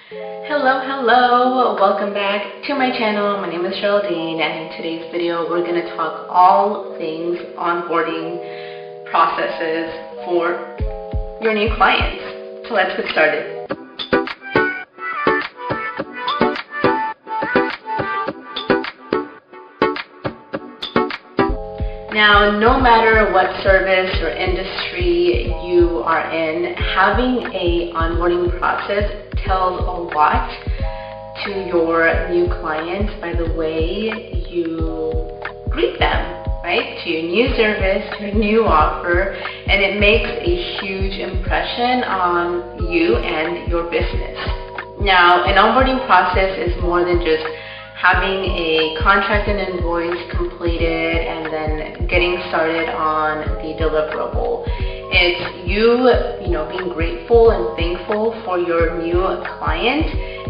Hello, welcome back to my channel. My name is Geraldine, and in today's video we're going to talk all things onboarding processes for your new clients. So let's get started. Now, no matter what service or industry you are in, having an onboarding process tells a lot to your new clients by the way you greet them, right? To your new service, to your new offer, and it makes a huge impression on you and your business. Now, an onboarding process is more than just having a contract and invoice completed and then getting started on the deliverable. It's you being grateful and thankful for your new client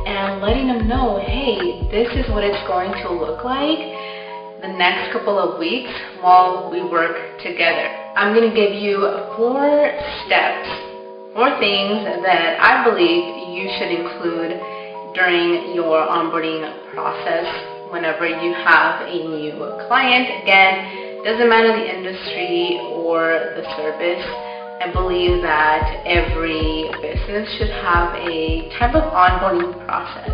and letting them know, hey, this is what it's going to look like the next couple of weeks while we work together. I'm going to give you 4 steps, 4 things that I believe you should include during your onboarding process whenever you have a new client. Again, doesn't matter the industry or the service. I believe that every business should have a type of onboarding process.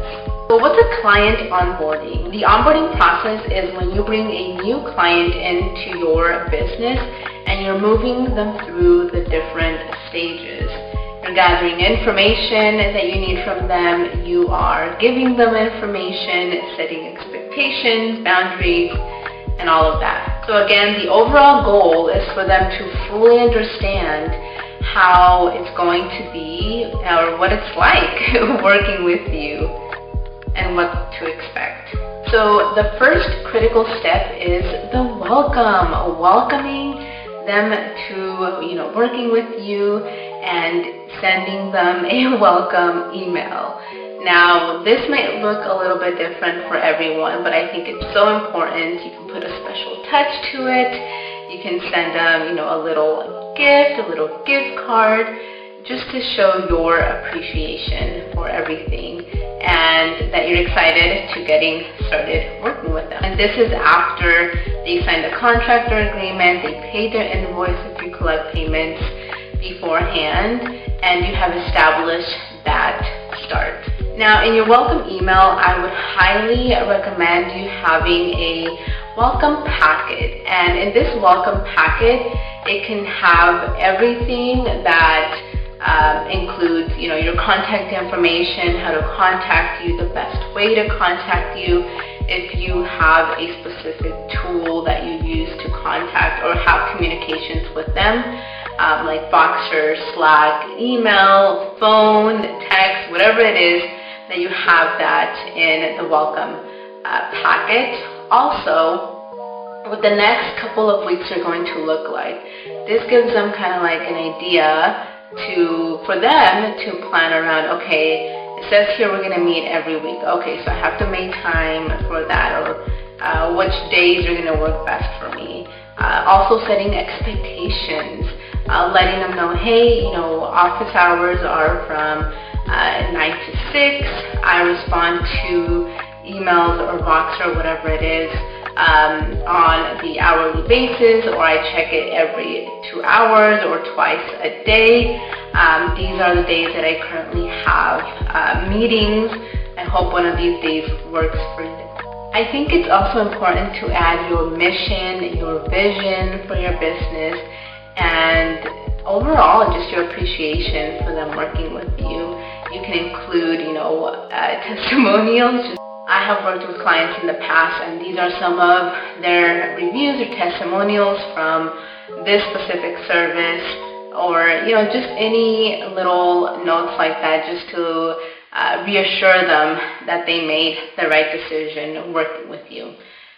So what's a client onboarding? The onboarding process is when you bring a new client into your business and you're moving them through the different stages. You're gathering information that you need from them, you are giving them information, setting expectations, boundaries, and all of that. So again, the overall goal is for them to fully understand how it's going to be or what it's like working with you and what to expect. So the first critical step is the welcoming them to working with you and sending them a welcome email. Now, this might look a little bit different for everyone, but I think it's so important. You can put a special touch to it. You can send them, a little gift card, just to show your appreciation for everything and that you're excited to getting started working with them. And this is after they signed a contract or agreement, they paid their invoice if you collect payments beforehand, and you have established that start. Now, in your welcome email, I would highly recommend you having a welcome packet. And in this welcome packet, it can have everything that includes, your contact information, how to contact you, the best way to contact you, if you have a specific tool that you use to contact or have communications with them, like Boxer, Slack, email, phone, text, whatever it is, that you have that in the welcome packet. Also, what the next couple of weeks are going to look like. This gives them kind of like an idea for them to plan around. Okay, it says here we're going to meet every week. Okay, so I have to make time for that, or which days are going to work best for me. Also setting expectations, letting them know, hey, office hours are from 9 to 6. I respond to emails or Boxer or whatever it is on the hourly basis, or I check it every 2 hours or twice a day. These are the days that I currently have meetings. I hope one of these days works for you. I think it's also important to add your mission, your vision for your business, and overall just your appreciation for them working with you. You can include, testimonials. I have worked with clients in the past, and these are some of their reviews or testimonials from this specific service, or just any little notes like that, just to reassure them that they made the right decision working with you.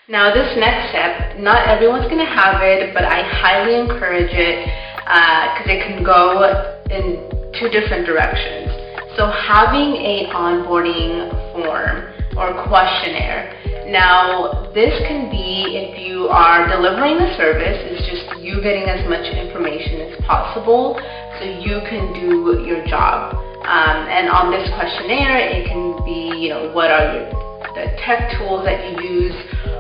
Now, this next step, not everyone's going to have it, but I highly encourage it because it can go in 2 different directions. So having a onboarding form or questionnaire. Now, this can be, if you are delivering a service, it's just you getting as much information as possible so you can do your job. And on this questionnaire, it can be, what are the tech tools that you use,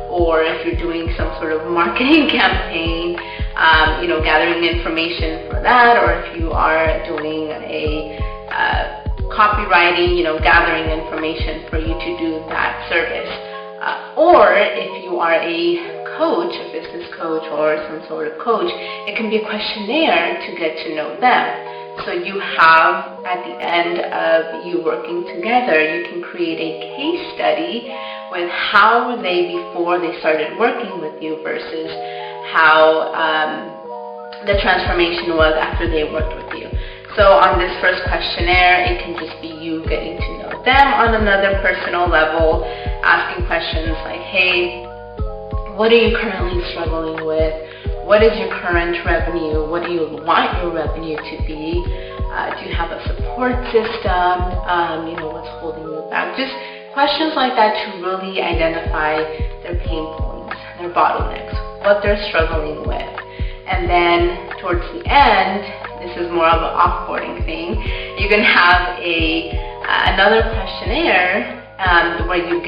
or if you're doing some sort of marketing campaign, gathering information for that, or if you are doing a copywriting, gathering information for you to do that service. Or if you are a coach, a business coach or some sort of coach, it can be a questionnaire to get to know them. So you have, at the end of you working together, you can create a case study with how were they before they started working with you versus how the transformation was after they worked with you. So on this first questionnaire, it can just be you getting to know them on another personal level, asking questions like, hey, what are you currently struggling with? What is your current revenue? What do you want your revenue to be? Do you have a support system? What's holding you back? Just questions like that to really identify their pain points, their bottlenecks, what they're struggling with. And then towards the end, this is more of an offboarding thing, you can have another questionnaire where you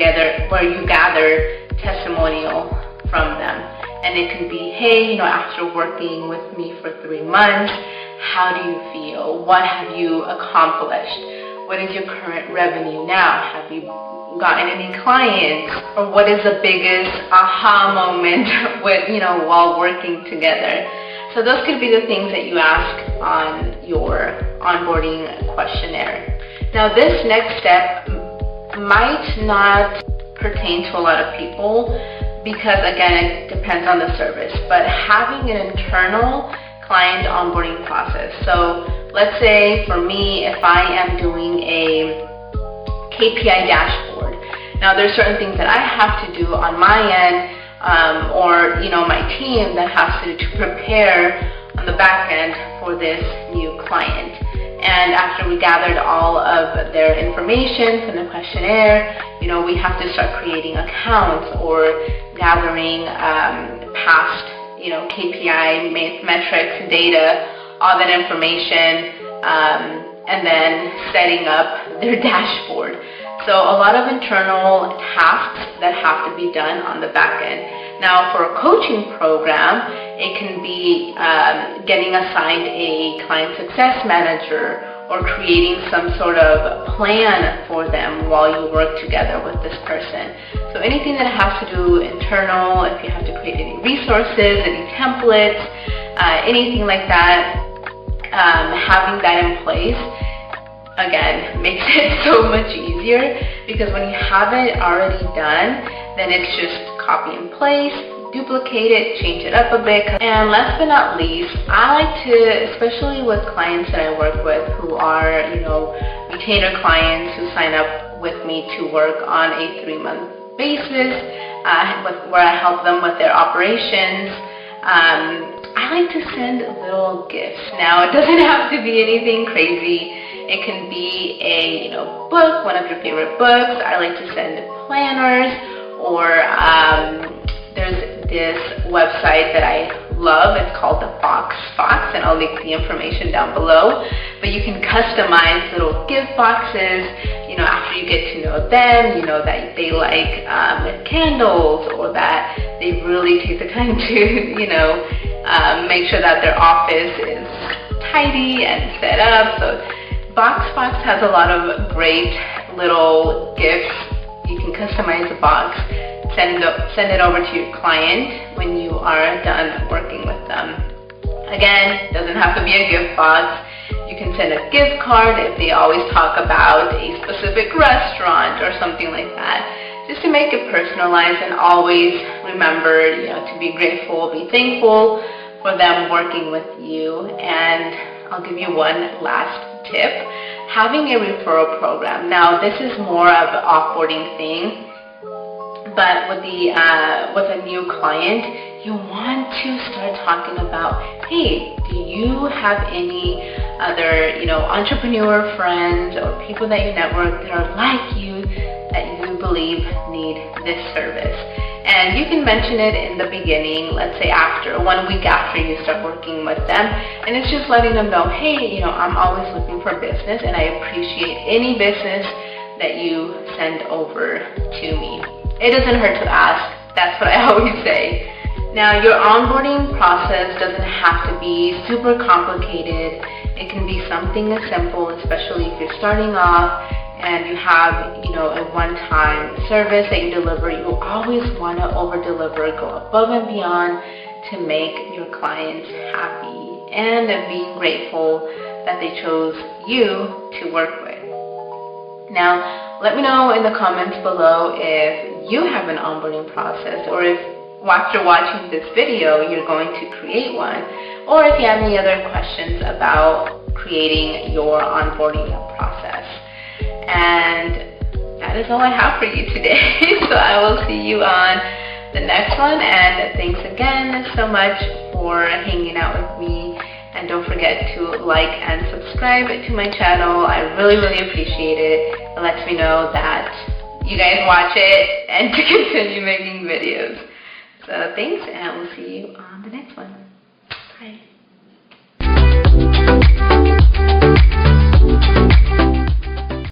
gather testimonial from them. And it can be, hey, after working with me for 3 months, how do you feel? What have you accomplished? What is your current revenue now? Have you gotten any clients? Or what is the biggest aha moment while working together? So those could be the things that you ask on your onboarding questionnaire. Now this next step might not pertain to a lot of people because, again, it depends on the service, but having an internal client onboarding process. So let's say for me, if I am doing a KPI dashboard, now there's certain things that I have to do on my end or my team that has to prepare on the back end for this new client. And after we gathered all of their information from the questionnaire, we have to start creating accounts or gathering past, KPI metrics, data, all that information, and then setting up their dashboard. So a lot of internal tasks that have to be done on the back end. Now for a coaching program, it can be getting assigned a client success manager or creating some sort of plan for them while you work together with this person. So anything that has to do internal, if you have to create any resources, any templates, anything like that, having that in place, again, makes it so much easier because when you have it already done, then it's just copy and paste, duplicate it, change it up a bit. And last but not least, I like to, especially with clients that I work with who are, retainer clients who sign up with me to work on a 3-month basis, where I help them with their operations. I like to send little gifts. Now, it doesn't have to be anything crazy. It can be a book, one of your favorite books. I like to send planners, or there's this website that I love. It's called the Fox, and I'll link the information down below. But you can customize little gift boxes. After you get to know them, that they like candles, or that they really take the time to make sure that their office is tidy and set up. So Fox has a lot of great little gifts. You can customize the box, send it over to your client when you are done working with them. Again, it doesn't have to be a gift box. You can send a gift card if they always talk about a specific restaurant or something like that, just to make it personalized, and always remember, to be grateful, be thankful for them working with you. And I'll give you one last tip, having a referral program. Now this is more of an offboarding thing, but with a new client, you want to start talking about, hey, do you have any other entrepreneur friends or people that you network that are like you, that you believe need this service? And And you can mention it in the beginning, let's say after 1 week after you start working with them, and it's just letting them know, hey, I'm always looking for business, and I appreciate any business that you send over to me. It doesn't hurt to ask. That's what I always say. Now, your onboarding process doesn't have to be super complicated. It can be something as simple, especially if you're starting off and you have, a one-time service that you deliver. You always want to over-deliver, go above and beyond to make your clients happy and being grateful that they chose you to work with. Now, let me know in the comments below if you have an onboarding process, or if after watching this video you're going to create one, or if you have any other questions about creating your onboarding process. And that is all I have for you today. So I will see you on the next one, and thanks again so much for hanging out with me. And don't forget to like and subscribe to my channel. I really, really appreciate it. It lets me know that you guys watch it and to continue making videos. So thanks, and we'll see you on the next one. Bye.